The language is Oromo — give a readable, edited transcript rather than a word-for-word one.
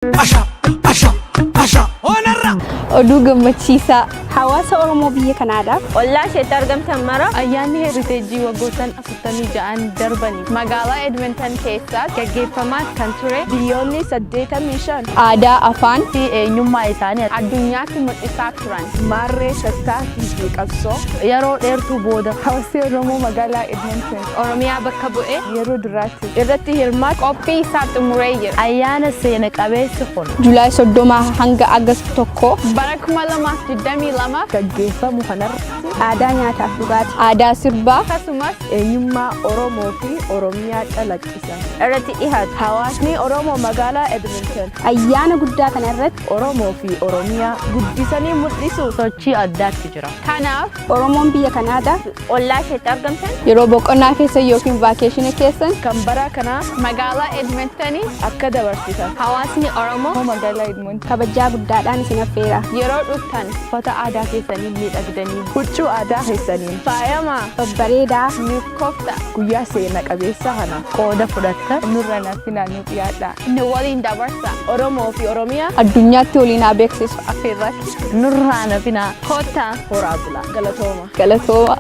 Asha, Asha, Asha, Onarra. Oduu gammachiisaa. Hawaasa Oromoo biyya kanaadhaaf Ollaa isheetti argamtan mara Ayyaanni Heeriteejii waggoottan 46 darbanii magaalaa Edmonton keessaa gaggeeffamaa kan ture biyyoonni 85 aadaa, afaan fi eenyummaa isaanii addunyaatti mul'isaa turan. maarree shattaa fi qabsoo yeroo dheertuu booda hawaasni Oromoo magaalaa Edmonton Oromiyaa bakka bu'ee yeroo duraatti irratti hirmaatu qophii isaa xumuree jira. ayyaana seena qabeessi kun Juulaay 30 hanga Agast 1 bara 2022 gaggeeffamu kanarratti aadaa nyaataaf dhugaatii aadaa sirbaa akkasumas eenyummaa Oromoo fi Oromiyaa calaqqisan irratti dhihaatu. hawaasni Oromoo magaalaa Edmonton Ayyaana guddaa kana irratti Oromoo fi Oromiyaa guddisanii mul'isuuf sochii addaatti jira. kanaaf Oromoon biyya kanaadhaaf Ollaa isheetti argamtan yeroo boqonnaa keessan yookiin vaakeeshinii keessan kan bara kanaa magaalaa Edmontonii akka dabarsitan hawaasni Oromoo magaalaa Edmonton kabajaa guddaadhaan isin affeera. yeroo dhuftan Uffata aadaa keessanii miidhagdanii huccuu aadaa keessaniin faayamaa babbareedaa nuuf koofta guyyaa seena qabeessa kana qooda fudhatta. nurra natti naannoo dhiyaadha. nu waliin dabarsa Oromoo fi Oromiyaa addunyaatti waliin haa beeksisu affeerratti Nurraa nafinaa. kottaa horaa bulaa galatooma. galatooma.